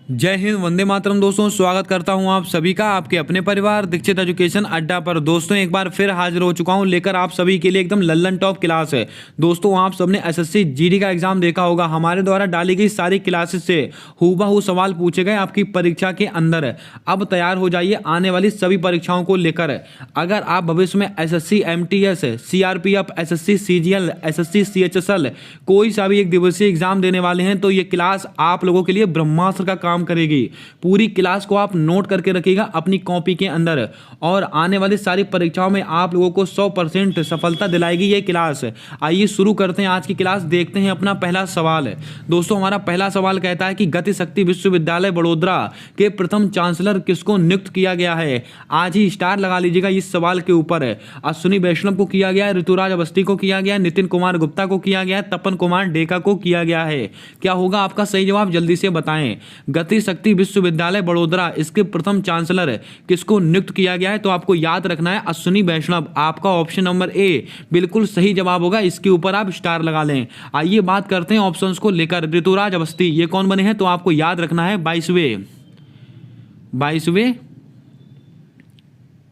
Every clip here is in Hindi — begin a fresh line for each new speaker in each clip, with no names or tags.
जय हिंद, वंदे मातरम। दोस्तों, स्वागत करता हूं आप सभी का आपके अपने परिवार दीक्षित एजुकेशन अड्डा पर। दोस्तों, एक बार फिर हाजिर हो चुका हूं लेकर आप सभी के लिए एकदम लल्लन टॉप क्लास है। दोस्तों, आप सबने एसएससी जीडी का एग्जाम देखा होगा। हमारे द्वारा डाली गई सारी क्लासेस से हूबहू सवाल पूछे गए आपकी परीक्षा के अंदर। अब तैयार हो जाइए आने वाली सभी परीक्षाओं को लेकर। अगर आप भविष्य में SSC MTS, CRPF, SSC CGL, SSC CHSL कोई सा भी एक दिवसीय एग्जाम देने वाले हैं तो ये क्लास आप लोगों के लिए ब्रह्मास्त्र का काम करेगी। पूरी क्लास को आप नोट करके रखिएगा अपनी कॉपी के अंदर, और आने वाली सारी परीक्षाओं में आप लोगों को 100% सफलता दिलाएगी ये क्लास। आइए शुरू करते हैं आज की क्लास। देखते हैं अपना पहला सवाल। दोस्तों, हमारा पहला सवाल कहता है कि गति शक्ति विश्वविद्यालय बड़ोदरा के प्रथम चांसलर किसको नियुक्त किया गया है। आज ही स्टार लगा लीजिएगा इस सवाल के ऊपर। अश्विनी वैष्णव को किया गया है, ऋतुराज अवस्थी को किया गया है, नितिन कुमार गुप्ता को किया गया है, तपन कुमार डेका को किया गया है। क्या होगा आपका सही जवाब, जल्दी से बताएं। गति शक्ति विश्वविद्यालय बड़ोदरा, इसके प्रथम चांसलर किसको नियुक्त किया गया है तो आपको याद रखना है अश्विनी वैष्णव। आपका ऑप्शन नंबर ए बिल्कुल सही जवाब होगा। इसके ऊपर आप स्टार लगा लें। आइए बात करते हैं ऑप्शंस को लेकर। ऋतुराज अवस्थी ये कौन बने हैं तो आपको याद रखना है 22वें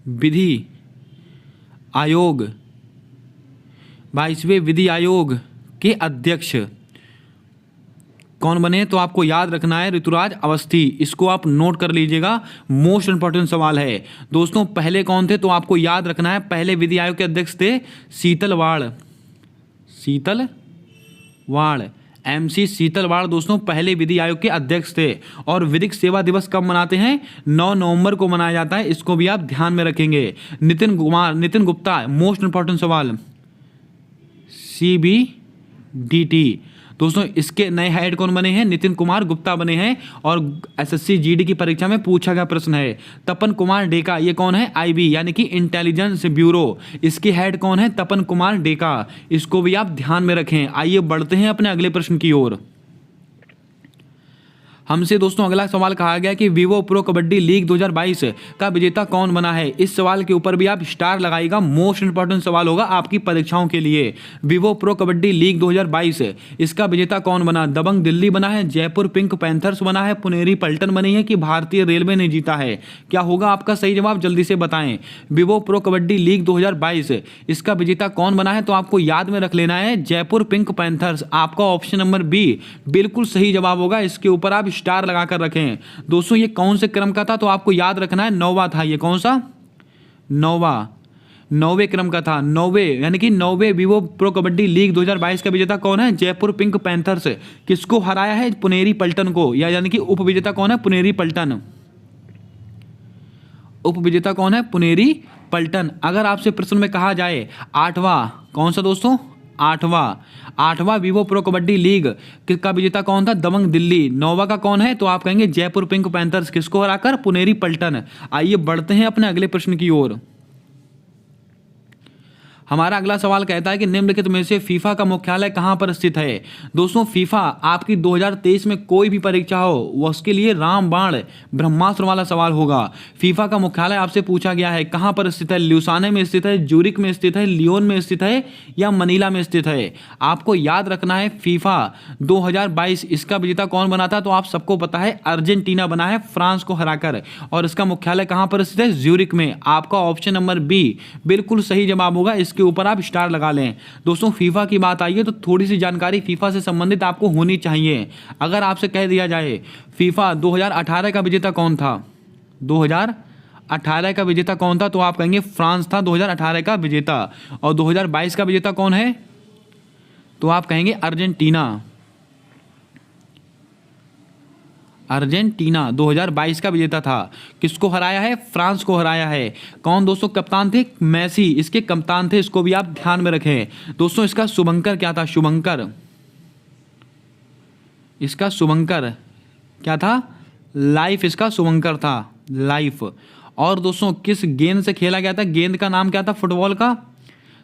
विधि आयोग, 22वें विधि आयोग के अध्यक्ष कौन बने तो आपको याद रखना है ऋतुराज अवस्थी। इसको आप नोट कर लीजिएगा, मोस्ट इंपॉर्टेंट सवाल है। दोस्तों, पहले कौन थे तो आपको याद रखना है पहले विधि आयोग के अध्यक्ष थे शीतलवाड़, एमसी शीतलवाड़। दोस्तों, पहले विधि आयोग के अध्यक्ष थे। और विधिक सेवा दिवस कब मनाते हैं, 9 नवंबर को मनाया जाता है। इसको भी आप ध्यान में रखेंगे। नितिन गुप्ता, मोस्ट इंपॉर्टेंट सवाल, CBDT। दोस्तों, इसके नए हेड कौन बने हैं, नितिन कुमार गुप्ता बने हैं। और एसएससी जीडी की परीक्षा में पूछा गया प्रश्न है। तपन कुमार डेका ये कौन है, IB यानी कि इंटेलिजेंस ब्यूरो, इसके हेड कौन है, तपन कुमार डेका। इसको भी आप ध्यान में रखें। आइए बढ़ते हैं अपने अगले प्रश्न की ओर। हमसे दोस्तों अगला सवाल कहा गया कि विवो प्रो कबड्डी लीग 2022 का विजेता कौन बना है। इस सवाल के ऊपर भी आप स्टार लगाइएगा, मोस्ट इंपॉर्टेंट सवाल होगा आपकी परीक्षाओं के लिए। विवो प्रो कबड्डी लीग 2022 इसका विजेता कौन बना। दबंग दिल्ली बना है, जयपुर पिंक पैंथर्स बना है, पुनेरी पल्टन बनी है कि भारतीय रेलवे ने जीता है। क्या होगा आपका सही जवाब, जल्दी से बताएं। विवो प्रो कबड्डी लीग 2022 इसका विजेता कौन बना है तो आपको याद में रख लेना है जयपुर पिंक पैंथर्स। आपका ऑप्शन नंबर बी बिल्कुल सही जवाब होगा। इसके ऊपर आप स्टार लगाकर रखें। दोस्तों, ये कौन से क्रम का था तो आपको याद रखना है 9वां था। ये कौन सा, 9वें क्रम का था। 9वें यानी कि 9वें विवो प्रो कबड्डी लीग 2022 का विजेता कौन है, जयपुर पिंक पैंथर्स। किसको हराया है, पुनेरी पल्टन को। या यानी कि उपविजेता कौन है, पुनेरी पल्टन। उपविजेता कौन है, पुनेरी पल्टन। अगर आपसे प्रश्न में कहा जाए 8वां, कौन सा दोस्तों, 8वां विवो प्रो कबड्डी लीग का विजेता कौन था, दबंग दिल्ली। 9वां का कौन है तो आप कहेंगे जयपुर पिंक पैंथर्स। किसको हराकर, पुनेरी पल्टन। आइए बढ़ते हैं अपने अगले प्रश्न की ओर। हमारा अगला सवाल कहता है कि निम्नलिखित में से फीफा का मुख्यालय कहां पर स्थित है। दोस्तों, फीफा आपकी 2023 में कोई भी परीक्षा हो वो उसके लिए रामबाण ब्रह्मास्त्र वाला सवाल होगा। फीफा का मुख्यालय आपसे पूछा गया है कहां पर स्थित है। ल्यूसाने में स्थित है, ज्यूरिक में स्थित है, लियोन में स्थित है या मनीला में स्थित है। आपको याद रखना है फीफा 2022 इसका विजेता कौन बना था तो आप सबको पता है अर्जेंटीना बना है फ्रांस को हराकर। और इसका मुख्यालय कहां पर स्थित है, ज्यूरिक में। आपका ऑप्शन नंबर बी बिल्कुल सही जवाब होगा। इसके ऊपर आप स्टार लगा लें। दोस्तों, फीफा की बात आई है तो थोड़ी सी जानकारी फीफा से संबंधित आपको होनी चाहिए। अगर आपसे कह दिया जाए फीफा 2018 का विजेता कौन था, 2018 का विजेता कौन था तो आप कहेंगे फ्रांस था 2018 का विजेता। और 2022 का विजेता कौन है तो आप कहेंगे अर्जेंटीना 2022 का विजेता था। किसको हराया है, फ्रांस को हराया है। कौन दोस्तों कप्तान थे, मेसी इसके कप्तान थे। इसको भी आप ध्यान में रखें। दोस्तों, इसका शुभंकर क्या था, इसका शुभंकर क्या था, लाइफ इसका शुभंकर था, लाइफ। और दोस्तों, किस गेंद से खेला गया था, गेंद का नाम क्या था फुटबॉल का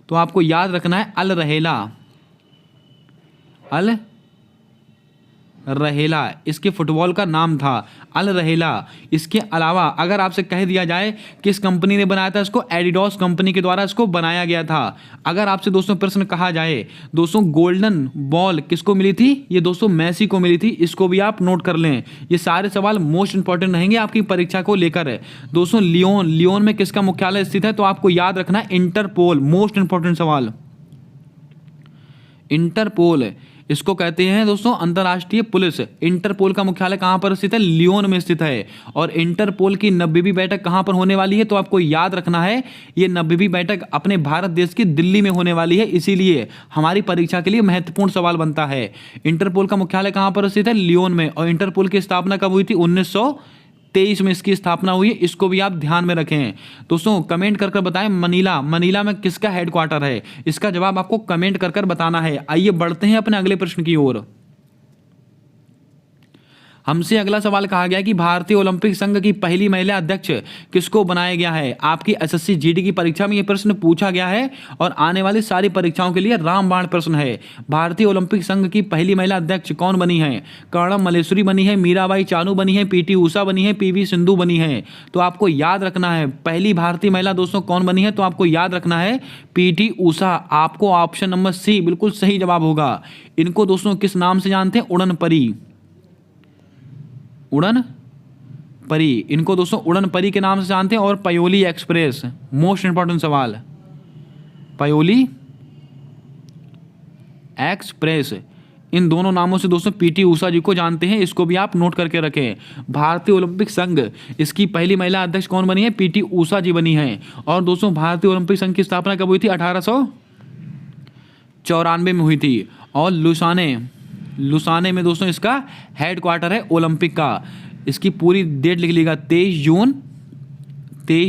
तो आपको याद रखना है अल रहेला इसके फुटबॉल का नाम था, अल रहेला। इसके अलावा अगर आपसे कह दिया जाए किस कंपनी ने बनाया था इसको, एडिडॉस कंपनी के द्वारा इसको बनाया गया था। अगर आपसे दोस्तों प्रश्न कहा जाए दोस्तों गोल्डन बॉल किसको मिली थी, ये दोस्तों मेसी को मिली थी, इसको भी आप नोट कर लें। ये सारे सवाल मोस्ट इंपॉर्टेंट रहेंगे आपकी परीक्षा को लेकर। दोस्तों लियोन में किसका मुख्यालय स्थित है, तो आपको याद रखना है इंटरपोल, मोस्ट इंपॉर्टेंट सवाल। इंटरपोल इसको कहते हैं दोस्तों अंतर्राष्ट्रीय पुलिस। इंटरपोल का मुख्यालय कहां पर स्थित है, लियोन में स्थित है। और इंटरपोल की 90वीं बैठक कहां पर होने वाली है, तो आपको याद रखना है ये 90वीं बैठक अपने भारत देश की दिल्ली में होने वाली है, इसीलिए हमारी परीक्षा के लिए महत्वपूर्ण सवाल बनता है। इंटरपोल का मुख्यालय कहां पर स्थित है, लियोन में। और इंटरपोल की स्थापना कब हुई थी, 1923 में इसकी स्थापना हुई है, इसको भी आप ध्यान में रखें। दोस्तों कमेंट कर बताएं मनीला में किसका हेडक्वार्टर है, इसका जवाब आपको कमेंट कर बताना है। आइए बढ़ते हैं अपने अगले प्रश्न की ओर। हमसे अगला सवाल कहा गया कि भारतीय ओलंपिक संघ की पहली महिला अध्यक्ष किसको बनाया गया है। आपकी एसएससी जीडी की परीक्षा में यह प्रश्न पूछा गया है और आने वाली सारी परीक्षाओं के लिए रामबाण प्रश्न है। भारतीय ओलंपिक संघ की पहली महिला अध्यक्ष कौन बनी है, कर्णम मल्लेश्वरी बनी है, मीराबाई चानू बनी है, पीटी उषा बनी है, पीवी सिंधु बनी है। तो आपको याद रखना है पहली भारतीय महिला दोस्तों कौन बनी है, तो आपको याद रखना है पीटी उषा। आपको ऑप्शन नंबर सी बिल्कुल सही जवाब होगा। इनको दोस्तों किस नाम से जानते हैं, उड़न परी। उड़न परी, इनको दोस्तों उड़न परी के नाम से जानते हैं। और पयोली एक्सप्रेस, मोस्ट इंपॉर्टेंट सवाल, पयोली एक्सप्रेस, इन दोनों नामों से दोस्तों पीटी उषा जी को जानते हैं, इसको भी आप नोट करके रखें। भारतीय ओलंपिक संघ इसकी पहली महिला अध्यक्ष कौन बनी है, पीटी उषा जी बनी है। और दोस्तों भारतीय ओलंपिक संघ की स्थापना कब हुई थी, 1894 में हुई थी। और लुसाने में दोस्तों इसका हेडक्वार्टर है ओलंपिक का। इसकी पूरी डेट लिख लीजिएगा, 23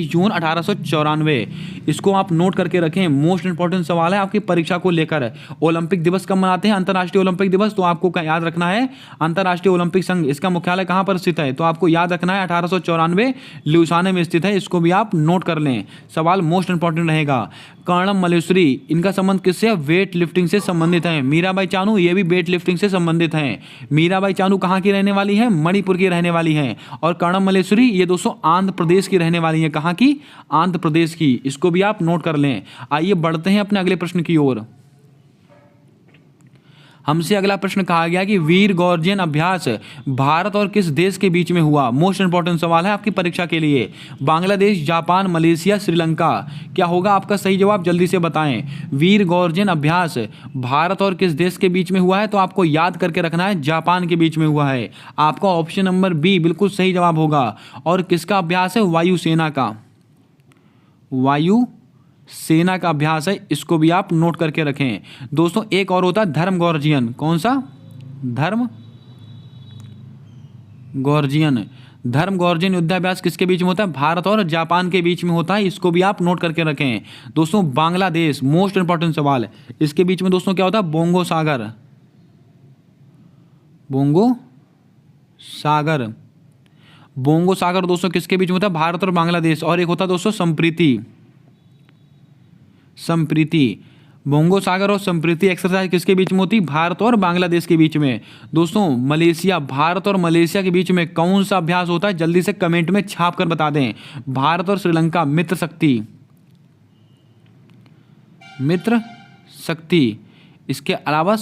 जून 1894। इसको आप नोट करके रखें, मोस्ट इंपॉर्टेंट सवाल है आपकी परीक्षा को लेकर। ओलंपिक दिवस कब मनाते हैं, अंतर्राष्ट्रीय ओलंपिक दिवस, तो आपको याद रखना है अंतर्राष्ट्रीय ओलंपिक संघ इसका मुख्यालय कहां पर स्थित है, तो आपको याद रखना है 1894 लुसाने में स्थित है, इसको भी आप नोट कर लें। सवाल मोस्ट इंपॉर्टेंट रहेगा। कर्णम मल्लेश्वरी इनका संबंध किससे है, वेट लिफ्टिंग से संबंधित है। मीराबाई चानू ये भी वेट लिफ्टिंग से संबंधित हैं। मीराबाई चानू कहाँ की रहने वाली है, मणिपुर की रहने वाली हैं। और कर्णम मल्लेश्वरी ये दोस्तों आंध्र प्रदेश की रहने वाली है। कहाँ की, आंध्र प्रदेश की, इसको भी आप नोट कर लें। आइए बढ़ते हैं अपने अगले प्रश्न की ओर। हमसे अगला प्रश्न कहा गया कि वीर गॉर्जियन अभ्यास भारत और किस देश के बीच में हुआ। मोस्ट इंपॉर्टेंट सवाल है आपकी परीक्षा के लिए। Bangladesh, Japan, Malaysia, Sri Lanka. क्या होगा आपका सही जवाब, जल्दी से बताएं। वीर गॉर्जियन अभ्यास भारत और किस देश के बीच में हुआ है, तो आपको याद करके रखना है जापान के बीच में हुआ है। आपका ऑप्शन नंबर बी बिल्कुल सही जवाब होगा। और किसका अभ्यास है, वायुसेना का, वायु सेना का अभ्यास है, इसको भी आप नोट करके रखें। दोस्तों एक और होता है धर्म गॉर्जियन। कौन सा, धर्म गॉर्जियन युद्धाभ्यास किसके बीच में होता है, भारत और जापान के बीच में होता है, इसको भी आप नोट करके रखें। दोस्तों बांग्लादेश, मोस्ट इंपॉर्टेंट सवाल, इसके बीच में दोस्तों क्या होता है, बोंगो सागर दोस्तों किसके बीच में होता है, भारत और बांग्लादेश। और एक होता है दोस्तों संप्रीति। बोंगो सागर और संप्रीति एक्सरसाइज किसके बीच में होती, भारत और बांग्लादेश के बीच में। दोस्तों मलेशिया, भारत और मलेशिया के बीच में कौन सा अभ्यास होता है, जल्दी से कमेंट में छाप कर बता दें। भारत और श्रीलंका, मित्र शक्ति। इसके अलावा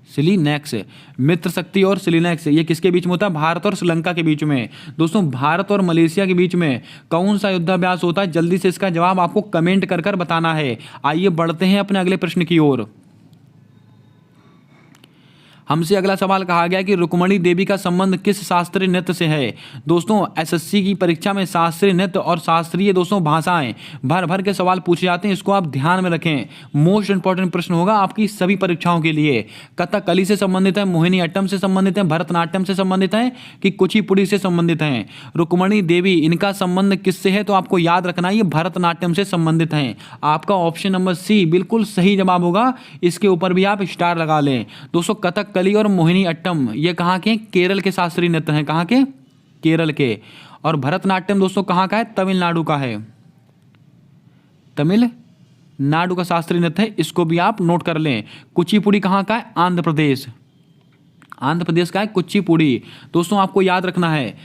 सिलिनेक्स, मित्र शक्ति और सिलिनेक्स, ये किसके बीच में होता है, भारत और श्रीलंका के बीच में। दोस्तों भारत और मलेशिया के बीच में कौन सा युद्धाभ्यास होता है, जल्दी से इसका जवाब आपको कमेंट कर बताना है। आइए बढ़ते हैं अपने अगले प्रश्न की ओर। हमसे अगला सवाल कहा गया कि रुक्मणी देवी का संबंध किस शास्त्रीय नृत्य से है। दोस्तों एसएससी की परीक्षा में शास्त्रीय नृत्य और शास्त्रीय दोस्तों भाषाएं भर के सवाल पूछे जाते हैं, इसको आप ध्यान में रखें। मोस्ट इंपॉर्टेंट प्रश्न होगा आपकी सभी परीक्षाओं के लिए। कथकली से संबंधित है, मोहिनी अट्टम से संबंधित है, भरतनाट्यम से संबंधित है कि कुचिपुड़ी से संबंधित है। रुक्मणी देवी इनका संबंध किससे है, तो आपको याद रखना ये भरतनाट्यम से संबंधित है। आपका ऑप्शन नंबर सी बिल्कुल सही जवाब होगा, इसके ऊपर भी आप स्टार लगा लें। दोस्तों कथकली और मोहिनी अट्टम ये कहाँ के, केरल के शास्त्रीय नृत्य हैं। कहाँ के, केरल के। और भरतनाट्यम दोस्तों कहाँ का है, तमिलनाडु का है, तमिलनाडु नाडु का शास्त्रीय नृत्य है, इसको भी आप नोट कर लें। कुचिपुड़ी कहाँ का है? आंध्र प्रदेश। आंध्र प्रदेश का है कुचिपुड़ी। दोस्तों आपको याद रखना है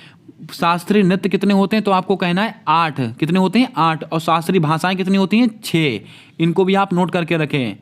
शास्त्रीय नृत्य कितने होते हैं, तो आपको कहना है 8। कितने होते हैं? 8। और शास्त्रीय भाषाएं कितनी होती हैं? 6। इनको भी आप नोट करके रखें।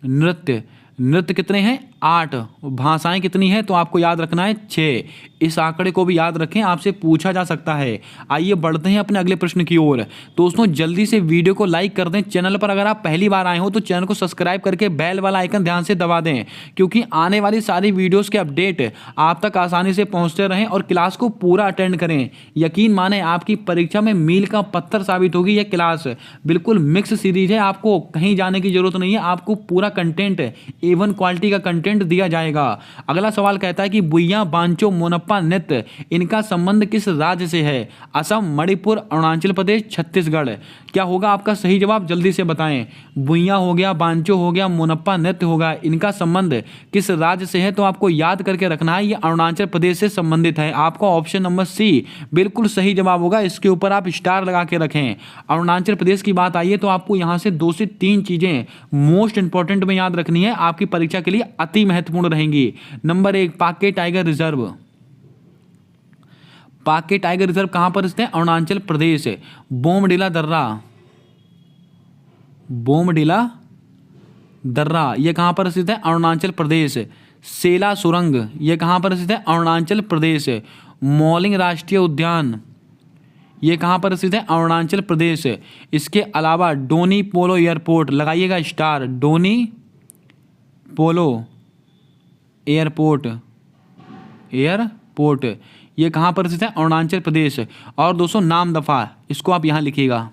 नृत्य कितने हैं? 8। भाषाएं कितनी है? तो आपको याद रखना है 6। इस आंकड़े को भी याद रखें, आपसे पूछा जा सकता है। आइए बढ़ते हैं अपने अगले प्रश्न की ओर। दोस्तों जल्दी से वीडियो को लाइक कर दें। चैनल पर अगर आप पहली बार आए हो तो चैनल को सब्सक्राइब करके बेल वाला आइकन ध्यान से दबा दें, क्योंकि आने वाली सारी वीडियोस के अपडेट आप तक आसानी से पहुंचते रहें और क्लास को पूरा अटेंड करें। यकीन माने आपकी परीक्षा में मील का पत्थर साबित होगी यह क्लास। बिल्कुल मिक्स सीरीज है, आपको कहीं जाने की जरूरत नहीं है। आपको पूरा कंटेंट A1 क्वालिटी का कंटेंट दिया जाएगा। अगला सवाल कहता है कि बुइया, बांचो, मोनप्पा नृत्य इनका संबंध किस राज्य से है? असम, मणिपुर, अरुणाचल प्रदेश, छत्तीसगढ़। क्या होगा आपका सही जवाब? जल्दी से बताएं। बुइया हो गया, बांचो हो गया, मोनप्पा नृत्य होगा, इनका संबंध किस राज्य से है? तो आपको याद करके रखना है, ये अरुणाचल प्रदेश से संबंधित है। आपका ऑप्शन नंबर सी बिल्कुल सही जवाब होगा। इसके ऊपर आप स्टार लगा के रखें। अरुणाचल प्रदेश की बात आइए तो आपको यहां से 2 से 3 चीजें मोस्ट इंपॉर्टेंट में याद रखनी है, आपकी परीक्षा के लिए अति महत्वपूर्ण रहेंगी। नंबर 1, पाके टाइगर रिजर्व। पाके टाइगर रिजर्व कहां पर स्थित है? अरुणाचल प्रदेश। बोमडिला दर्रा, बोमडिला दर्रा ये कहां पर स्थित है? अरुणाचल प्रदेश। सेला सुरंग ये कहां पर स्थित है? अरुणाचल प्रदेश। मौलिंग राष्ट्रीय उद्यान ये कहां पर स्थित है? अरुणाचल प्रदेश। इसके अलावा डोनी पोलो एयरपोर्ट, लगाइएगा स्टार, डोनी पोलो एयरपोर्ट ये कहां पर स्थित है? अरुणाचल प्रदेश। और दोस्तों नामदफा, इसको आप यहां लिखिएगा,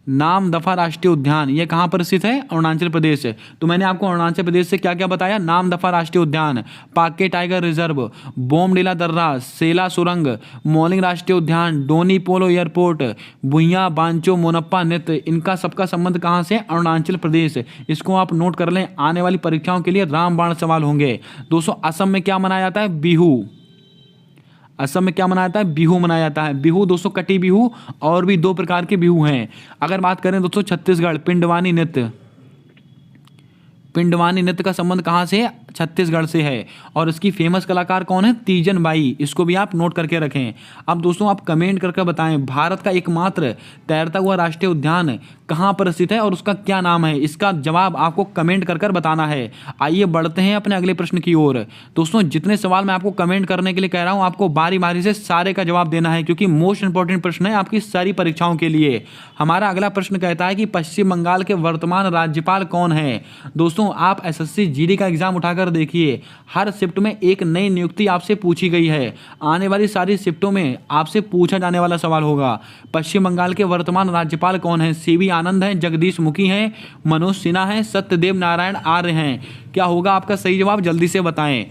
नामदफा राष्ट्रीय उद्यान ये कहां पर स्थित है? अरुणाचल प्रदेश। तो मैंने आपको अरुणाचल प्रदेश से क्या क्या बताया? नामदफा राष्ट्रीय उद्यान, पाके टाइगर रिजर्व, बोमडिला दर्रा, सेला सुरंग, मौलिंग राष्ट्रीय उद्यान, डोनी पोलो एयरपोर्ट, बुइया, बांचो, मोनप्पा नृत्य, इनका सबका संबंध कहां से? अरुणाचल प्रदेश। इसको आप नोट कर लें, आने वाली परीक्षाओं के लिए रामबाण सवाल होंगे। दोस्तों असम में क्या मनाया जाता है? बिहू। असम में क्या मनाया जाता है? बिहू मनाया जाता है। बिहू दोस्तों कटी बिहू, और भी 2 प्रकार के बिहू हैं। अगर बात करें दोस्तों छत्तीसगढ़, पिंडवानी नृत्य, पिंडवानी नृत्य का संबंध कहां से है? छत्तीसगढ़ से है। और इसकी फेमस कलाकार कौन है? तीजन बाई। इसको भी आप नोट करके रखें। अब दोस्तों आप कमेंट करके बताएं, भारत का एकमात्र तैरता हुआ राष्ट्रीय उद्यान कहां पर स्थित है और उसका क्या नाम है? इसका जवाब आपको कमेंट कर बताना है। आइए बढ़ते हैं अपने अगले प्रश्न की ओर। दोस्तों जितने सवाल मैं आपको कमेंट करने के लिए कह रहा हूं, आपको बारी बारी से सारे का जवाब देना है, क्योंकि मोस्ट इंपॉर्टेंट प्रश्न है आपकी सारी परीक्षाओं के लिए। हमारा अगला प्रश्न कहता है कि पश्चिम बंगाल के वर्तमान राज्यपाल कौन है? दोस्तों आप SSC GD का एग्जाम उठाकर देखिए, हर शिफ्ट में एक नई नियुक्ति आपसे पूछी गई है। आने वाली सारी शिफ्टों में आपसे पूछा जाने वाला सवाल होगा, पश्चिम बंगाल के वर्तमान राज्यपाल कौन है? CV आनंद हैं, जगदीश मुखी हैं, मनोज सिन्हा हैं, सत्यदेव नारायण आर्य हैं। क्या होगा आपका सही जवाब? जल्दी से बताएं।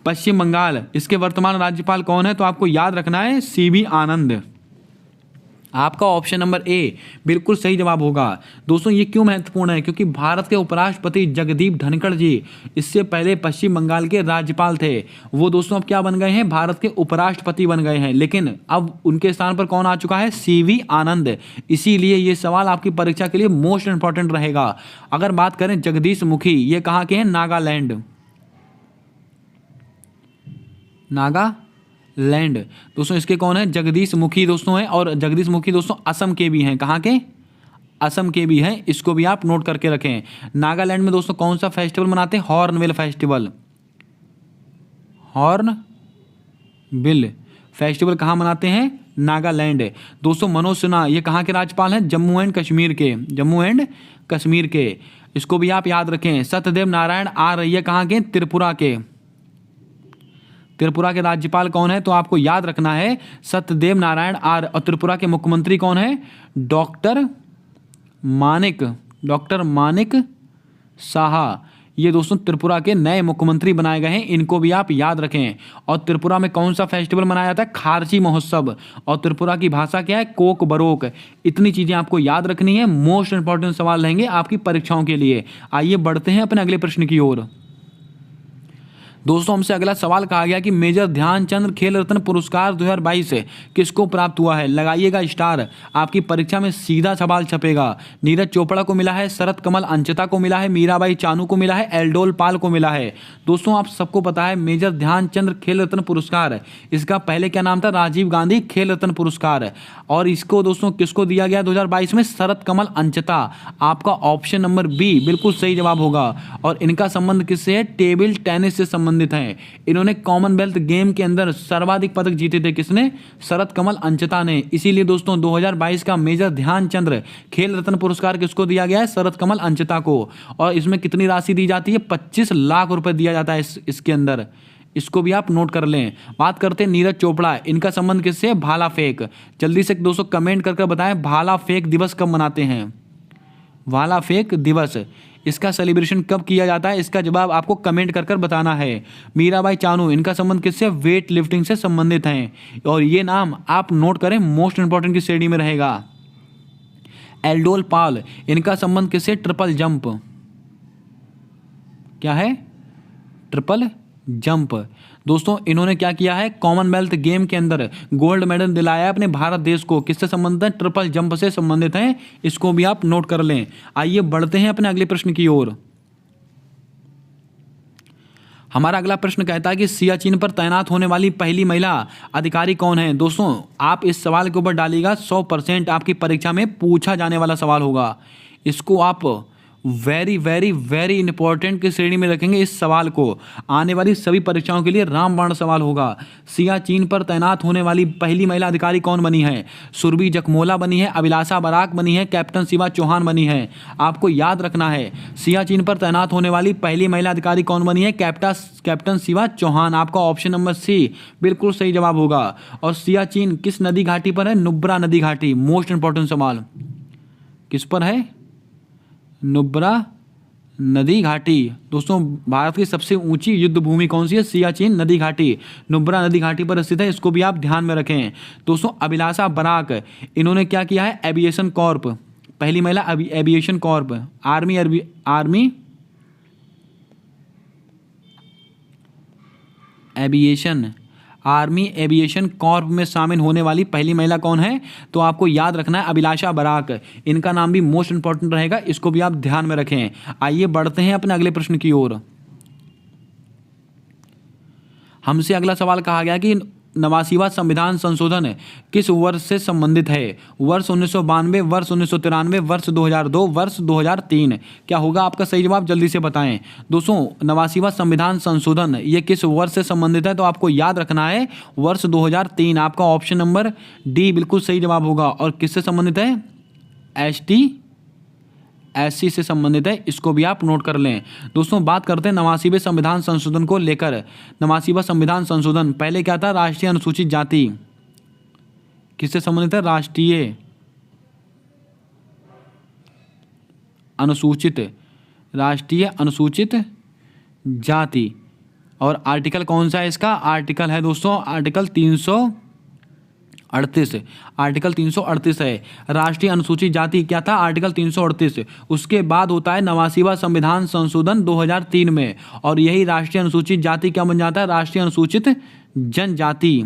पश्चिम बंगाल, इसके वर्तमान राज्यपाल कौन है? तो आपको याद रखना है CV आनंद। आपका ऑप्शन नंबर ए बिल्कुल सही जवाब होगा। दोस्तों ये क्यों महत्वपूर्ण है? क्योंकि भारत के उपराष्ट्रपति जगदीप धनखड़ जी इससे पहले पश्चिम बंगाल के राज्यपाल थे। वो दोस्तों अब क्या बन गए हैं? भारत के उपराष्ट्रपति बन गए हैं। लेकिन अब उनके स्थान पर कौन आ चुका है? CV आनंद। इसीलिए ये सवाल आपकी परीक्षा के लिए मोस्ट इंपॉर्टेंट रहेगा। अगर बात करें जगदीश मुखी, ये कहाँ के हैं? नागालैंड, नागालैंड। दोस्तों इसके कौन है? जगदीश मुखी दोस्तों हैं। और जगदीश मुखी दोस्तों असम के भी हैं। कहाँ के? असम के भी हैं। इसको भी आप नोट करके रखें। नागालैंड में दोस्तों कौन सा फेस्टिवल मनाते हैं? Hornbill festival. हॉर्नबिल फेस्टिवल कहाँ मनाते हैं? नागालैंड। दोस्तों मनोज सिन्हा ये कहाँ के राज्यपाल हैं? जम्मू एंड कश्मीर के, जम्मू एंड कश्मीर के। इसको भी आप याद रखें। सत्यदेव नारायण आर्य ये कहाँ के? त्रिपुरा के। त्रिपुरा के राज्यपाल कौन है? तो आपको याद रखना है सत्यदेव नारायण आर्य। और त्रिपुरा के मुख्यमंत्री कौन है? डॉक्टर मानिक साहा। ये दोस्तों त्रिपुरा के नए मुख्यमंत्री बनाए गए हैं, इनको भी आप याद रखें। और त्रिपुरा में कौन सा फेस्टिवल मनाया जाता है? खारची महोत्सव। और त्रिपुरा की भाषा क्या है? Coke baroque. इतनी चीजें आपको याद रखनी है। मोस्ट इंपॉर्टेंट सवाल रहेंगे आपकी परीक्षाओं के लिए। आइए बढ़ते हैं अपने अगले प्रश्न की ओर। दोस्तों हमसे अगला सवाल कहा गया कि मेजर ध्यानचंद खेल रत्न पुरस्कार 2022 किसको प्राप्त हुआ है। लगाइएगा स्टार, आपकी परीक्षा में सीधा सवाल छपेगा। नीरज चोपड़ा को मिला है, शरत कमल अंचिता को मिला है, मीराबाई चानू को मिला है, एल्डोल पाल को मिला है। दोस्तों आप सबको पता है मेजर ध्यानचंद खेल रत्न पुरस्कार, इसका पहले क्या नाम था, राजीव गांधी खेल रत्न पुरस्कार। और इसको दोस्तों किसको दिया गया 2022 में, शरत कमल अंचिता। आपका ऑप्शन नंबर बी बिल्कुल सही जवाब होगा। और इनका संबंध किससे है, टेबल टेनिस से संबंधित है। इन्होंने कॉमनवेल्थ गेम के अंदर सर्वाधिक पदक जीते थे, किसने, शरत कमल अंचिता ने। इसीलिए दोस्तों 2022 का मेजर ध्यानचंद खेल रत्न पुरस्कार किसको दिया गया है, शरत कमल अंचिता को। और इसमें कितनी राशि दी जाती है, 25 लाख रुपए दिया जाता है इसके अंदर। इसको भी आप नोट कर लें। बात करते हैं नीरज चोपड़ा, इनका संबंध किससे, भाला फेंक। जल्दी से दोस्तों कमेंट करके बताएं भाला फेंक दिवस कब मनाते हैं। भाला फेंक दिवस, इसका सेलिब्रेशन कब किया जाता है, इसका जवाब आपको कमेंट कर कर बताना है। मीराबाई चानू, इनका संबंध किससे, वेट लिफ्टिंग से संबंधित हैं। और ये नाम आप नोट करें, मोस्ट इंपॉर्टेंट की श्रेणी में रहेगा। एल्डोल पाल, इनका संबंध किससे, ट्रिपल जंप। क्या है, ट्रिपल जंप। दोस्तों इन्होंने क्या किया है, कॉमनवेल्थ गेम के अंदर गोल्ड मेडल दिलाया है अपने भारत देश को। किससे संबंधित है, ट्रिपल जंप से संबंधित है। इसको भी आप नोट कर लें। आइए बढ़ते हैं अपने अगले प्रश्न की ओर। हमारा अगला प्रश्न कहता है कि सियाचिन पर तैनात होने वाली पहली महिला अधिकारी कौन है। दोस्तों आप इस सवाल के ऊपर डालिएगा, 100% आपकी परीक्षा में पूछा जाने वाला सवाल होगा। इसको आप वेरी वेरी वेरी इंपॉर्टेंट की श्रेणी में रखेंगे। इस सवाल को आने वाली सभी परीक्षाओं के लिए रामबाण सवाल होगा। सियाचिन पर तैनात होने वाली पहली महिला अधिकारी कौन बनी है, सुरभि जखमोला बनी है, अभिलाषा बराक बनी है, कैप्टन शिवा चौहान बनी है। आपको याद रखना है, सियाचिन पर तैनात होने वाली पहली महिला अधिकारी कौन बनी है, कैप्टन शिवा चौहान। आपका ऑप्शन नंबर सी बिल्कुल सही जवाब होगा। और सियाचिन किस नदी घाटी पर है, नुब्रा नदी घाटी। मोस्ट इंपॉर्टेंट सवाल, किस पर है, नुब्रा नदी घाटी। दोस्तों भारत की सबसे ऊंची युद्ध भूमि कौन सी है, सियाचिन नदी घाटी, नुब्रा नदी घाटी पर स्थित है। इसको भी आप ध्यान में रखें। दोस्तों अभिलाषा बराक, इन्होंने क्या किया है, एविएशन कॉर्प, पहली महिला aviation Corp, army aviation Corp में शामिल होने वाली पहली महिला कौन है, तो आपको याद रखना है अभिलाषा बराक। इनका नाम भी मोस्ट इंपॉर्टेंट रहेगा, इसको भी आप ध्यान में रखें। आइए बढ़ते हैं अपने अगले प्रश्न की ओर। हमसे अगला सवाल कहा गया कि 89वां संविधान संशोधन किस वर्ष से संबंधित है। वर्ष 1992, वर्ष 1993, वर्ष 2002, वर्ष 2003। क्या होगा आपका सही जवाब, जल्दी से बताएं। दोस्तों 89वां संविधान संशोधन ये किस वर्ष से संबंधित है, तो आपको याद रखना है वर्ष 2003। आपका ऑप्शन नंबर डी बिल्कुल सही जवाब होगा। और किससे संबंधित है, SC से संबंधित है। इसको भी आप नोट कर लें। दोस्तों बात करते हैं 89वें संविधान संशोधन को लेकर। 89वां संविधान संशोधन पहले क्या था, राष्ट्रीय अनुसूचित जाति। किससे संबंधित है, राष्ट्रीय अनुसूचित जाति। और आर्टिकल कौन सा है इसका, आर्टिकल है दोस्तों आर्टिकल 338। आर्टिकल 338 है। राष्ट्रीय अनुसूचित जाति क्या था, आर्टिकल 338। उसके बाद होता है 89वां संविधान संशोधन 2003 में। और यही राष्ट्रीय अनुसूचित जाति क्या बन जाता है, राष्ट्रीय अनुसूचित जनजाति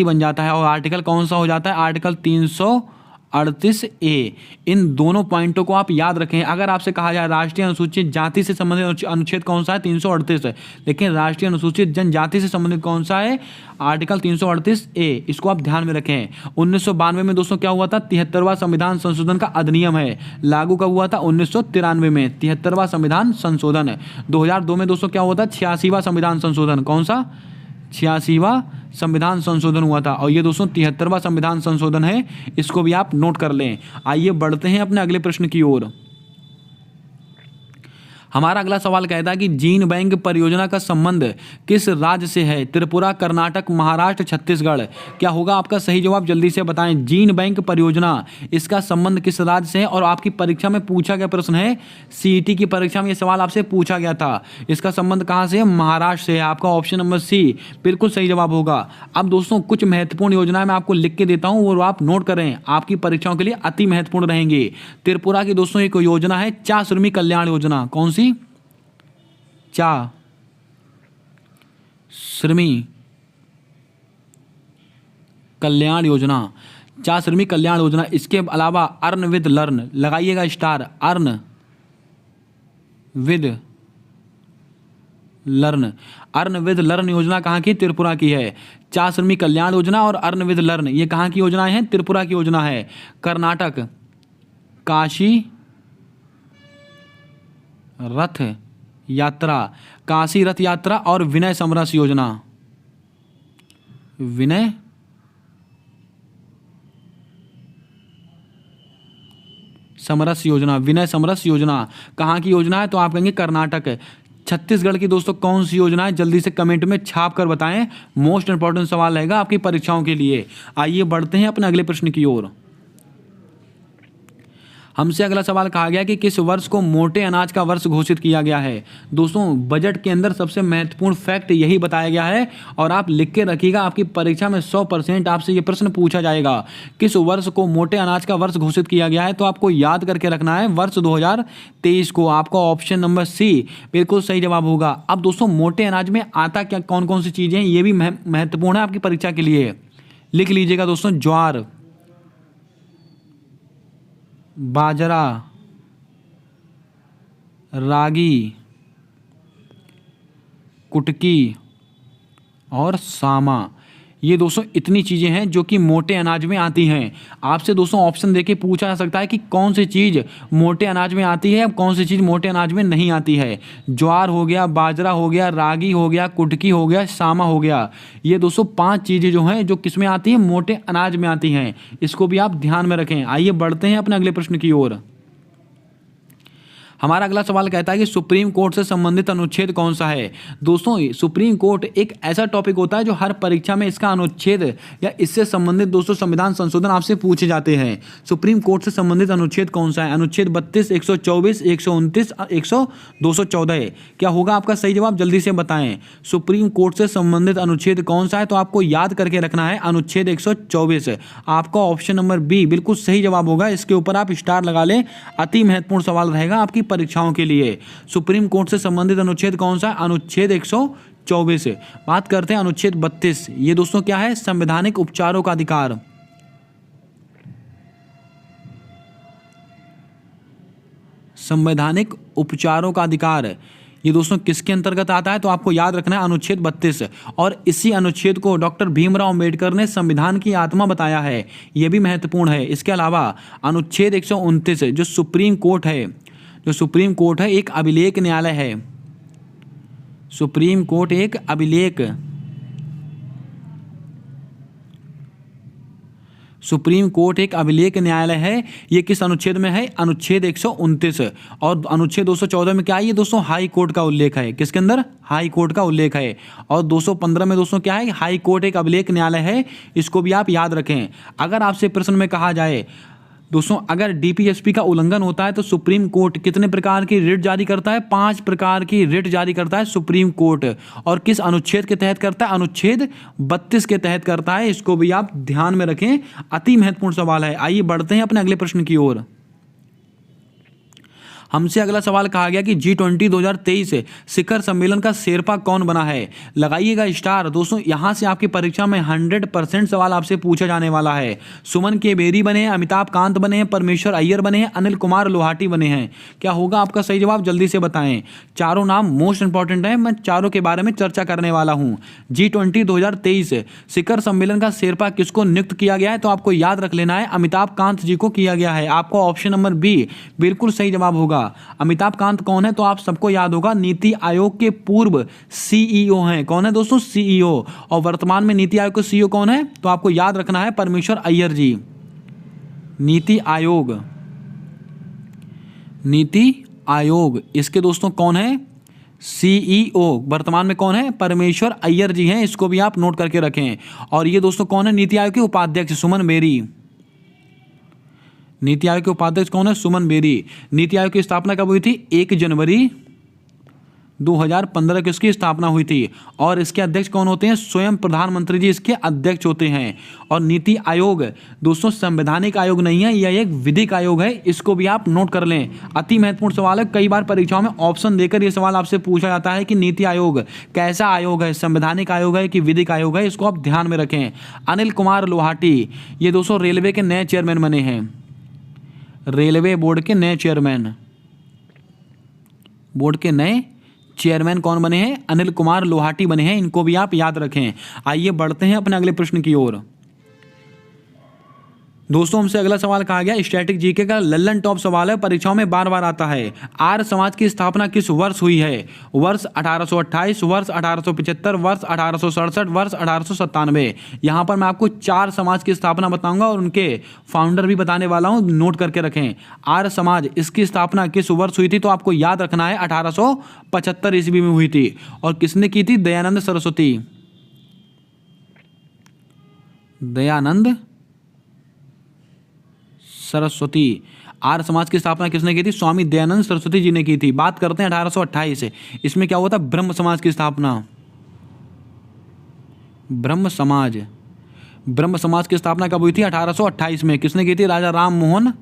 बन जाता है। और आर्टिकल कौन सा हो जाता है, आर्टिकल 338A। इन दोनों पॉइंटों को आप याद रखें। अगर आपसे कहा जाए राष्ट्रीय अनुसूचित जाति से संबंधित अनुच्छेद कौन सा है, 338 है, लेकिन राष्ट्रीय अनुसूचित जनजाति से संबंधित कौन सा है, आर्टिकल 338A। इसको आप ध्यान में रखें। 1992 में दोस्तों क्या हुआ था, 73वां संविधान संशोधन का अधिनियम है, लागू कब हुआ था, 1993 में 73वां संविधान संशोधन। 2002 में दोस्तों क्या हुआ था, 86वां संविधान संशोधन। कौन सा, 86वां संविधान संशोधन हुआ था। और ये दोस्तों 73वां संविधान संशोधन है। इसको भी आप नोट कर लें। आइए बढ़ते हैं अपने अगले प्रश्न की ओर। हमारा अगला सवाल कहता है कि जीन बैंक परियोजना का संबंध किस राज्य से है, त्रिपुरा, कर्नाटक, महाराष्ट्र, छत्तीसगढ़। क्या होगा आपका सही जवाब, जल्दी से बताएं। जीन बैंक परियोजना, इसका संबंध किस राज्य से है। और आपकी परीक्षा में पूछा गया प्रश्न है, CET की परीक्षा में यह सवाल आपसे पूछा गया था। इसका संबंध कहाँ से है, महाराष्ट्र से है। आपका ऑप्शन नंबर सी बिल्कुल सही जवाब होगा। अब दोस्तों कुछ महत्वपूर्ण योजनाएं मैं आपको लिख के देता हूँ, वो आप नोट करें, आपकी परीक्षाओं के लिए अति महत्वपूर्ण रहेंगी। त्रिपुरा की दोस्तों एक योजना है चासुर्मी कल्याण योजना। कौन सी, चा श्रमी कल्याण योजना, चा श्रमिक कल्याण योजना। इसके अलावा अर्न विद लर्न, लगाइएगा star, earn with learn. Earn with learn योजना कहाँ की? त्रिपुरा की है। चा श्रमिक कल्याण योजना और अर्न विद लर्न ये कहाँ की योजनाएं हैं? त्रिपुरा की योजना है। कर्नाटक काशी रथ यात्रा, काशी रथ यात्रा और विनय समरस योजना, विनय समरस योजना, विनय समरस योजना कहाँ की योजना है? तो आप कहेंगे कर्नाटक। छत्तीसगढ़ की दोस्तों कौन सी योजना है? जल्दी से कमेंट में छाप कर बताएं, मोस्ट इंपॉर्टेंट सवाल रहेगा आपकी परीक्षाओं के लिए। आइए बढ़ते हैं अपने अगले प्रश्न की ओर। हमसे अगला सवाल कहा गया कि किस वर्ष को मोटे अनाज का वर्ष घोषित किया गया है। दोस्तों बजट के अंदर सबसे महत्वपूर्ण फैक्ट यही बताया गया है और आप लिख के रखिएगा, आपकी परीक्षा में 100% आपसे ये प्रश्न पूछा जाएगा, किस वर्ष को मोटे अनाज का वर्ष घोषित किया गया है। तो आपको याद करके रखना है वर्ष 2023 को। आपका ऑप्शन नंबर सी बिल्कुल सही जवाब होगा। अब दोस्तों मोटे अनाज में आता क्या, कौन कौन सी चीज़ें, ये भी महत्वपूर्ण है आपकी परीक्षा के लिए। लिख लीजिएगा दोस्तों, ज्वार, बाजरा, रागी, कुटकी और सामा। ये दोस्तों इतनी चीज़ें हैं जो कि मोटे अनाज में आती हैं। आपसे दोस्तों ऑप्शन देके पूछा जा सकता है कि कौन सी चीज़ मोटे अनाज में आती है, कौन सी चीज़ मोटे अनाज में नहीं आती है। ज्वार हो गया, बाजरा हो गया, रागी हो गया, कुटकी हो गया, सामा हो गया। ये दोस्तों 5 चीज़ें जो हैं जो किस में आती हैं? मोटे अनाज में आती हैं। इसको भी आप ध्यान में रखें। आइए बढ़ते हैं अपने अगले प्रश्न की ओर। हमारा अगला सवाल कहता है कि सुप्रीम कोर्ट से संबंधित अनुच्छेद कौन सा है। दोस्तों सुप्रीम कोर्ट एक ऐसा टॉपिक होता है जो हर परीक्षा में इसका अनुच्छेद या इससे संबंधित दोस्तों संविधान संशोधन आपसे पूछे जाते हैं। सुप्रीम कोर्ट से संबंधित अनुच्छेद कौन सा है? अनुच्छेद 32, 124, 129, 214। क्या होगा आपका सही जवाब? जल्दी से बताएं। सुप्रीम कोर्ट से संबंधित अनुच्छेद कौन सा है? तो आपको याद करके रखना है अनुच्छेद 124। आपका ऑप्शन नंबर बी बिल्कुल सही जवाब होगा। इसके ऊपर आप स्टार लगा लें, अति महत्वपूर्ण सवाल रहेगा आपकी परीक्षाओं के लिए। सुप्रीम कोर्ट से संबंधित अनुच्छेद कौन सा? अनुच्छेद 124। बात करते हैं अनुच्छेद 32। ये दोस्तों क्या है? संवैधानिक उपचारों का अधिकार। संवैधानिक उपचारों का अधिकार ये दोस्तों किसके अंतर्गत आता है? तो आपको याद रखना है अनुच्छेद 32। और इसी अनुच्छेद को डॉक्टर भीमराव अंबेडकर ने संविधान की आत्मा बताया है। यह भी महत्वपूर्ण है। इसके अलावा अनुच्छेद 129 जो सुप्रीम कोर्ट है, जो सुप्रीम कोर्ट है एक अभिलेख न्यायालय है। सुप्रीम कोर्ट एक अभिलेख, सुप्रीम कोर्ट एक अभिलेख न्यायालय है। ये किस अनुच्छेद में है? अनुच्छेद 129। और अनुच्छेद 214 में क्या है? ये दोस्तों हाई कोर्ट का उल्लेख है। किसके अंदर? हाई कोर्ट का उल्लेख है। और 215 में दोस्तों क्या है? हाई कोर्ट एक अभिलेख न्यायालय है। इसको भी आप याद रखें। अगर आपसे प्रश्न में कहा जाए दोस्तों अगर डीपीएसपी का उल्लंघन होता है तो सुप्रीम कोर्ट कितने प्रकार की रिट जारी करता है? 5 प्रकार की रिट जारी करता है सुप्रीम कोर्ट। और किस अनुच्छेद के तहत करता है? अनुच्छेद 32 के तहत करता है। इसको भी आप ध्यान में रखें, अति महत्वपूर्ण सवाल है। आइए बढ़ते हैं अपने अगले प्रश्न की ओर। हमसे अगला सवाल कहा गया कि G20 2023 शिखर सम्मेलन का शेरपा कौन बना है? लगाइएगा स्टार। दोस्तों यहां से आपकी परीक्षा में 100% सवाल आपसे पूछा जाने वाला है। सुमन के बेरी बने हैं, अमिताभ कांत बने हैं, परमेश्वर अय्यर बने हैं, अनिल कुमार लोहाटी बने हैं। क्या होगा आपका सही जवाब? जल्दी से बताएं। चारों नाम मोस्ट इंपॉर्टेंट है, मैं चारों के बारे में चर्चा करने वाला हूं। G20 2023 शिखर सम्मेलन का शेरपा किसको नियुक्त किया गया है? तो आपको याद रख लेना है अमिताभ कांत जी को किया गया है। आपका ऑप्शन नंबर बी बिल्कुल सही जवाब होगा। अमिताभ कांत कौन है? तो आप सबको याद होगा नीति आयोग के पूर्व सीईओ हैं। कौन है दोस्तों? सीईओ। और वर्तमान में नीति आयोग के सीईओ कौन है? तो आपको याद रखना है परमेश्वर अय्यर जी। नीति आयोग, नीति आयोग इसके दोस्तों कौन है? सीईओ। वर्तमान में कौन है? परमेश्वर अय्यर जी हैं। इसको भी आप नोट करके रखें। और ये दोस्तों कौन है? नीति आयोग के उपाध्यक्ष सुमन बेरी। नीति आयोग के उपाध्यक्ष कौन है? सुमन बेरी। नीति आयोग की स्थापना कब हुई थी? 1 जनवरी 2015 की इसकी स्थापना हुई थी। और इसके अध्यक्ष कौन होते हैं? स्वयं प्रधानमंत्री जी इसके अध्यक्ष होते हैं। और नीति आयोग दोस्तों संवैधानिक आयोग नहीं है, यह एक विधिक आयोग है, इसको भी आप नोट कर लें। अति महत्वपूर्ण सवाल है, कई बार परीक्षाओं में ऑप्शन देकर यह सवाल आपसे पूछा जाता है कि नीति आयोग कैसा आयोग है, संवैधानिक आयोग है कि विधिक आयोग है, इसको आप ध्यान में रखें। अनिल कुमार लोहाटी ये दोस्तों रेलवे के नए चेयरमैन बने हैं, रेलवे बोर्ड के नए चेयरमैन। बोर्ड के नए चेयरमैन कौन बने हैं? अनिल कुमार लोहाटी बने हैं, इनको भी आप याद रखें। आइए बढ़ते हैं अपने अगले प्रश्न की ओर। दोस्तों हमसे अगला सवाल कहा गया स्टैटिक जीके का लल्लन टॉप सवाल है, परीक्षाओं में बार बार आता है। आर्य समाज की स्थापना किस वर्ष हुई है? वर्ष 1828, वर्ष 1875, वर्ष 1867, वर्ष 1897। यहाँ पर मैं आपको 4 समाज की स्थापना बताऊंगा और उनके फाउंडर भी बताने वाला हूँ, नोट करके रखें। आर्य समाज इसकी स्थापना किस वर्ष हुई थी? तो आपको याद रखना है 1875 ईस्वी में हुई थी। और किसने की थी? दयानंद सरस्वती। दयानंद सरस्वती। आर्य समाज की स्थापना किसने की थी? स्वामी दयानंद सरस्वती जी ने की थी। बात करते हैं 1828 से, इसमें क्या हुआ था? ब्रह्म समाज की स्थापना। ब्रह्म समाज, ब्रह्म समाज की स्थापना कब हुई थी? 1828 में। किसने की थी? राजा राम मोहन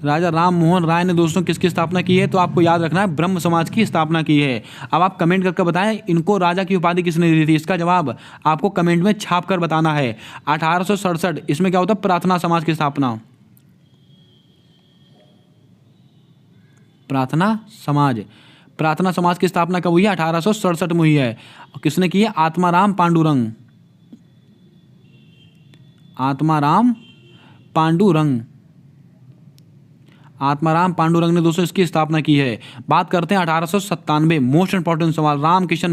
राजा राम मोहन राय ने दोस्तों किसकी स्थापना की है? तो आपको याद रखना है ब्रह्म समाज की स्थापना की है। अब आप कमेंट करके बताएं इनको राजा की उपाधि किसने दी थी? इसका जवाब आपको कमेंट में छाप कर बताना है। 1867 इसमें क्या होता है? प्रार्थना समाज की स्थापना। प्रार्थना समाज की स्थापना कब हुई है? 1867 में हुई है। किसने की है? आत्माराम पांडुरंग। आत्माराम पांडुरंग ने दोस्तों इसकी स्थापना की है। बात करते हैं 1897, मोस्ट इंपॉर्टेंट सवाल, रामकिशन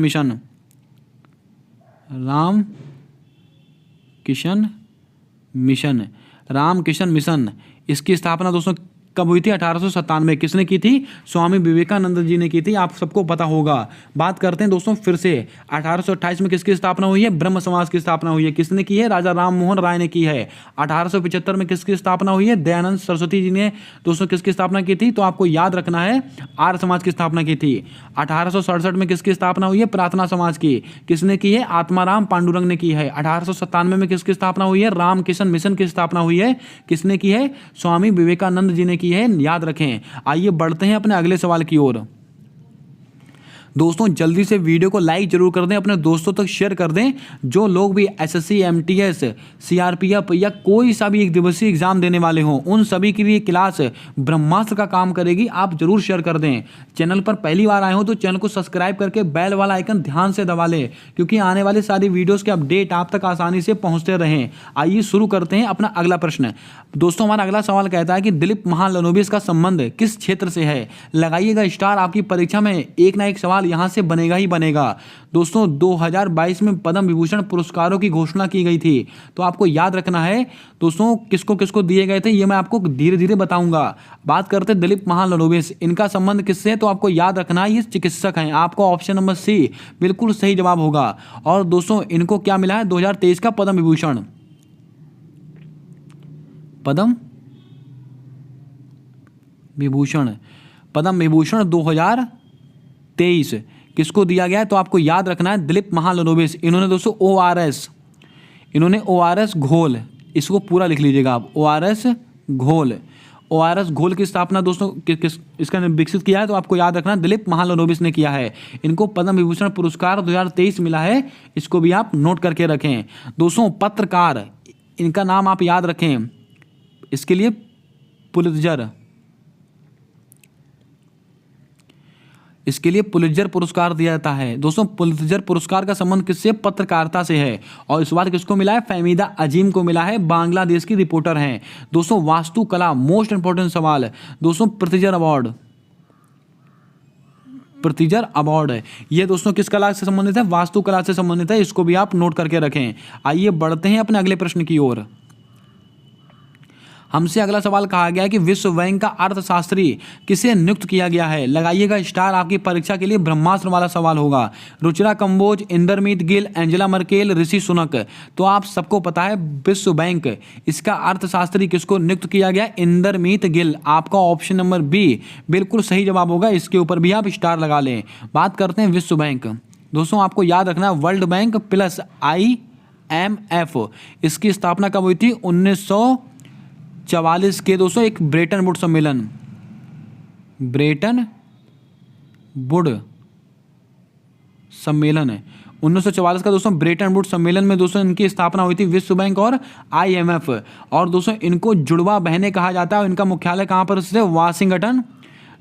मिशन इसकी स्थापना दोस्तों कब हुई थी? 1897। किसने की थी? स्वामी विवेकानंद जी ने की थी, आप सबको पता होगा। बात करते हैं दोस्तों फिर से 1828 में किसकी स्थापना हुई है? ब्रह्म समाज की स्थापना हुई है। किसने की है? राजा राम मोहन राय ने की है। 1875 में किसकी स्थापना हुई है? दयानंद सरस्वती जी ने दोस्तों किसकी स्थापना की थी? तो आपको याद रखना है आर्य समाज की स्थापना की थी। 1867 में किसकी स्थापना हुई है? प्रार्थना समाज की। किसने की है? आत्माराम पांडुरंग ने की है। 1897 में किसकी स्थापना हुई है? रामकिशन मिशन की स्थापना हुई है। किसने की है? स्वामी विवेकानंद जी ने की है, याद रखें। आइए बढ़ते हैं अपने अगले सवाल की ओर। दोस्तों जल्दी से वीडियो को लाइक जरूर कर दें, अपने दोस्तों तक शेयर कर दें। जो लोग भी एसएससी, एमटीएस, सीआरपीएफ या कोई सा भी एक दिवसीय एग्जाम देने वाले हों, उन सभी के लिए क्लास ब्रह्मास्त्र का काम करेगी, आप जरूर शेयर कर दें। चैनल पर पहली बार आए हो तो चैनल को सब्सक्राइब करके बेल वाला आइकन ध्यान से दबा लें, क्योंकि आने वाली सारी वीडियोस के अपडेट आप तक आसानी से पहुंचते रहें। आइए शुरू करते हैं अपना अगला प्रश्न। दोस्तों हमारा अगला सवाल कहता है कि दिलीप महालनोबिस का संबंध किस क्षेत्र से है? लगाइएगा स्टार, आपकी परीक्षा में एक ना एक सवाल यहां से बनेगा ही बनेगा। दोस्तों 2022 में पद्म विभूषण पुरस्कारों की घोषणा की गई थी, तो आपको याद रखना है दोस्तों किसको किसको दिए गए थे, ये मैं आपको धीरे धीरे बताऊंगा। बात करते हैं दिलीप महालनोबिस, इनका संबंध किससे है? तो आपको याद रखना है ये चिकित्सक हैं। आपको ऑप्शन नंबर सी बिल्कुल सही जवाब होगा। और दोस्तों इनको क्या मिला है? 2023 का पद्म विभूषण। पद्म विभूषण 2023 किसको दिया गया है? तो आपको याद रखना है दिलीप महालनोबिस। इन्होंने दोस्तों ओआरएस घोल, इसको पूरा लिख लीजिएगा आप, ओआरएस घोल की स्थापना दोस्तों इसका विकसित किया है, तो आपको याद रखना दिलीप महालनोबिस ने किया है। इनको पद्म विभूषण पुरस्कार 2023 मिला है, इसको भी आप नोट करके रखें। दोस्तों पत्रकार, इनका नाम आप याद रखें, इसके लिए पुलित्जर पुरस्कार दिया जाता है। दोस्तों पुलित्जर पुरस्कार का संबंध किससे? पत्रकारिता से है। और इस बार किसको मिला है? फहमीदा अजीम को मिला है, बांग्लादेश की रिपोर्टर हैं। दोस्तों वास्तुकला, मोस्ट इंपॉर्टेंट सवाल। दोस्तों प्रित्जर अवार्ड है, ये दोस्तों किस कला से संबंधित है? वास्तुकला से संबंधित है, इसको भी आप नोट करके रखें। आइए बढ़ते हैं अपने अगले प्रश्न की ओर। हमसे अगला सवाल कहा गया है कि विश्व बैंक का अर्थशास्त्री किसे नियुक्त किया गया है। लगाइएगा स्टार, आपकी परीक्षा के लिए ब्रह्मास्त्र वाला सवाल होगा। Ruchira Kamboj, Indermit Gill, Angela Merkel, Rishi Sunak. तो आप सबको पता है विश्व बैंक, इसका अर्थशास्त्री किसको नियुक्त किया गया? इंदरमीत गिल। आपका ऑप्शन नंबर बी बिल्कुल सही जवाब होगा, इसके ऊपर भी आप स्टार लगा लें। बात करते हैं विश्व बैंक। दोस्तों आपको याद रखना वर्ल्ड बैंक प्लस IMF, इसकी स्थापना कब हुई थी? 1944 के दोस्तों एक ब्रेटन वुड सम्मेलन, ब्रेटन वुड सम्मेलन है 1944 का दोस्तों ब्रेटन वुड सम्मेलन में दोस्तों इनकी स्थापना हुई थी, विश्व बैंक और IMF। और दोस्तों इनको जुड़वा बहनें कहा जाता है और इनका मुख्यालय कहाँ पर स्थित है? वाशिंगटन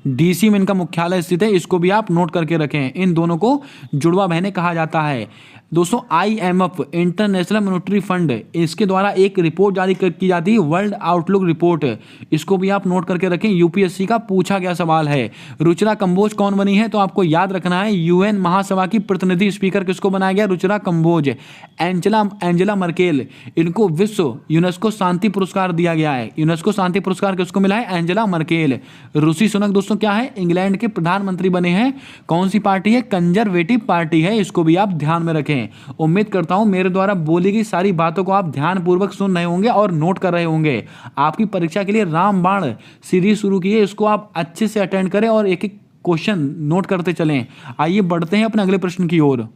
DC में इनका मुख्यालय स्थित है, इसको भी आप नोट करके रखें। इन दोनों को जुड़वा बहनें कहा जाता है। दोस्तों IMF इंटरनेशनल मॉनेटरी फंड, इसके द्वारा एक रिपोर्ट जारी की जाती है, वर्ल्ड आउटलुक रिपोर्ट, इसको भी आप नोट करके रखें, UPSC का पूछा गया सवाल है। रुचिरा कंबोज कौन बनी है? तो आपको याद रखना है UN महासभा की प्रतिनिधि स्पीकर किसको बनाया गया? रुचिरा कंबोज। एंजेला मर्केल, इनको विश्व यूनेस्को शांति पुरस्कार दिया गया है। यूनेस्को शांति पुरस्कार किसको मिला है? Angela Merkel. ऋषि सुनक दोस्तों क्या है? इंग्लैंड के प्रधानमंत्री बने हैं। कौन सी पार्टी है? कंजर्वेटिव पार्टी है, इसको भी आप ध्यान में रखें। उम्मीद करता हूं मेरे द्वारा बोली गई सारी बातों को आप ध्यानपूर्वक सुन रहे होंगे और नोट कर रहे होंगे। आपकी परीक्षा के लिए रामबाण सीरीज शुरू की है, इसको आप अच्छे से अटेंड करें और एक एक क्वेश्चन नोट करते चलें। आइए बढ़ते हैं अपने अगले प्रश्न की ओर।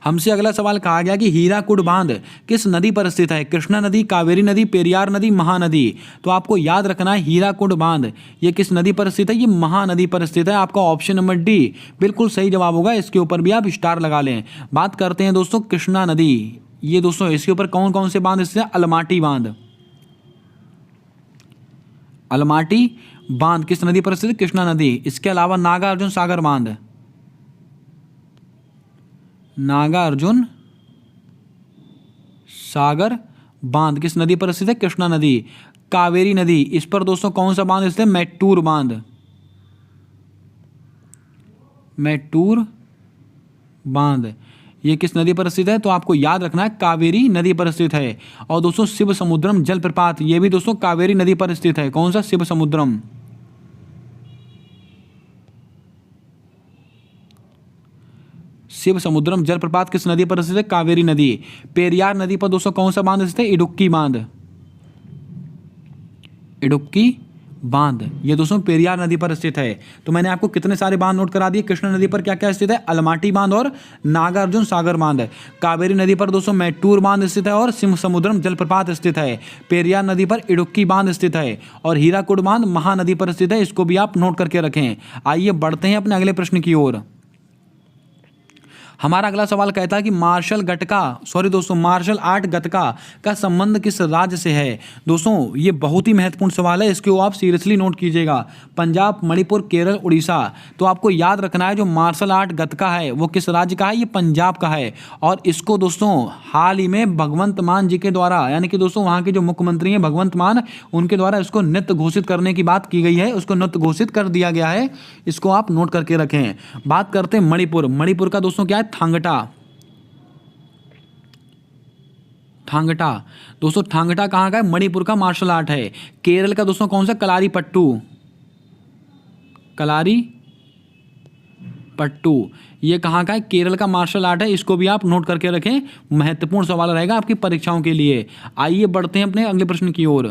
हमसे अगला सवाल कहा गया कि हीराकुड बांध किस नदी पर स्थित है? कृष्णा नदी, कावेरी नदी, पेरियार नदी, महानदी। तो आपको याद रखना है हीराकुड बांध ये किस नदी पर स्थित है? ये महानदी पर स्थित है। आपका ऑप्शन नंबर डी बिल्कुल सही जवाब होगा, इसके ऊपर भी आप स्टार लगा लें। बात करते हैं दोस्तों कृष्णा नदी। ये दोस्तों इसके ऊपर कौन कौन से बांध स्थित है? अलमाटी बांध। अलमाटी बांध किस नदी पर स्थित है? कृष्णा नदी। इसके अलावा नागार्जुन सागर बांध, नागार्जुन सागर बांध किस नदी पर स्थित है? कृष्णा नदी। कावेरी नदी, इस पर दोस्तों कौन सा बांध स्थित है? मैटूर बांध। मैटूर बांध ये किस नदी पर स्थित है? तो आपको याद रखना है कावेरी नदी पर स्थित है। और दोस्तों शिव समुद्रम जलप्रपात ये भी दोस्तों कावेरी नदी पर स्थित है। कौन सा? शिव समुद्रम। शिव समुद्रम जलप्रपात किस नदी पर स्थित है? कावेरी नदी। पेरियार नदी पर दोस्तों कौन सा बांध स्थित है? इडुक्की बांध। इडुक्की बांध ये दोस्तों पेरियार नदी पर स्थित है। तो मैंने आपको कितने सारे बांध नोट करा दिए। कृष्णा नदी पर क्या क्या स्थित है? अलमाटी बांध और नागार्जुन सागर बांध। कावेरी नदी पर दोस्तों मैटूर बांध स्थित है और शिव समुद्रम जलप्रपात स्थित है। पेरियार नदी पर इडुक्की बांध स्थित है और हीराकुड बांध महानदी पर स्थित है, इसको भी आप नोट करके रखें। आइए बढ़ते हैं अपने अगले प्रश्न की ओर। हमारा अगला सवाल कहता है कि मार्शल आर्ट गतका का संबंध किस राज्य से है? दोस्तों ये बहुत ही महत्वपूर्ण सवाल है, इसको आप सीरियसली नोट कीजिएगा। पंजाब, मणिपुर, केरल, उड़ीसा। तो आपको याद रखना है जो मार्शल आर्ट गतका है वो किस राज्य का है? ये पंजाब का है। और इसको दोस्तों हाल ही में भगवंत मान जी के द्वारा, यानी कि दोस्तों वहाँ के जो मुख्यमंत्री हैं भगवंत मान, उनके द्वारा इसको नृत्य घोषित करने की बात की गई है, उसको नृत्य घोषित कर दिया गया है, इसको आप नोट करके रखें। बात करते हैं मणिपुर। मणिपुर का दोस्तों क्या है? थांगटा। थांगटा दोस्तों थांगटा कहाँ का है? मणिपुर का मार्शल आर्ट है। केरल का दोस्तों कौन सा? कलारी पट्टू। कलारी पट्टू ये कहाँ का है? केरल का मार्शल आर्ट है, इसको भी आप नोट करके रखें, महत्वपूर्ण सवाल रहेगा आपकी परीक्षाओं के लिए। आइए बढ़ते हैं अपने अगले प्रश्न की ओर।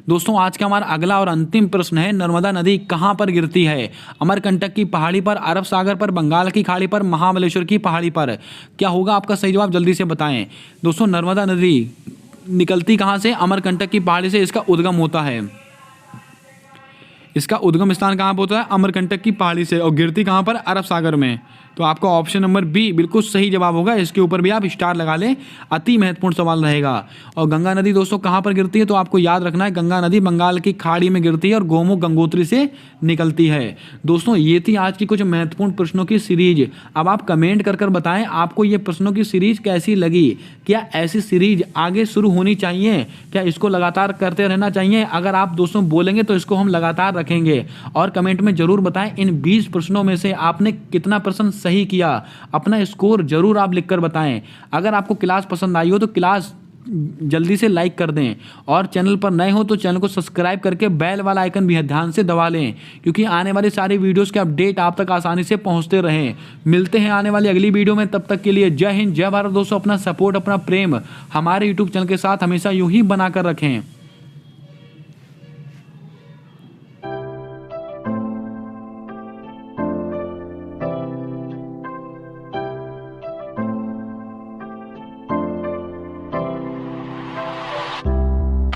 दोस्तों आज का हमारा अगला और अंतिम प्रश्न है, नर्मदा नदी कहाँ पर गिरती है? अमरकंटक की पहाड़ी पर, अरब सागर पर, बंगाल की खाड़ी पर, महाबलेश्वर की पहाड़ी पर। क्या होगा आपका सही जवाब? जल्दी से बताएं। दोस्तों नर्मदा नदी निकलती कहाँ से? अमरकंटक की पहाड़ी से इसका उद्गम होता है। इसका उद्गम स्थान कहाँ पर होता है? अमरकंटक की पहाड़ी से। और गिरती कहाँ पर? अरब सागर में। तो आपका ऑप्शन नंबर बी बिल्कुल सही जवाब होगा, इसके ऊपर भी आप स्टार लगा लें, अति महत्वपूर्ण सवाल रहेगा। और गंगा नदी दोस्तों कहाँ पर गिरती है? तो आपको याद रखना है गंगा नदी बंगाल की खाड़ी में गिरती है और गोमुख गंगोत्री से निकलती है। दोस्तों ये थी आज की कुछ महत्वपूर्ण प्रश्नों की सीरीज। अब आप कमेंट कर बताएं आपको ये प्रश्नों की सीरीज कैसी लगी। क्या ऐसी सीरीज आगे शुरू होनी चाहिए? क्या इसको लगातार करते रहना चाहिए? अगर आप दोस्तों बोलेंगे तो इसको हम लगातार रखेंगे। और कमेंट में जरूर बताएं इन 20 प्रश्नों में से आपने कितना प्रश्न सही किया। अपना स्कोर जरूर आप लिखकर बताएं। अगर आपको क्लास पसंद आई हो तो क्लास जल्दी से लाइक कर दें और चैनल पर नए हो तो चैनल को सब्सक्राइब करके बेल वाला आइकन भी ध्यान से दबा लें, क्योंकि आने वाली सारी वीडियोस के अपडेट आप तक आसानी से पहुंचते रहें। मिलते हैं आने वाली अगली वीडियो में, तब तक के लिए जय हिंद जय भारत दोस्तों। अपना सपोर्ट अपना प्रेम हमारे यूट्यूब चैनल के साथ हमेशा यूं ही बनाकर रखें।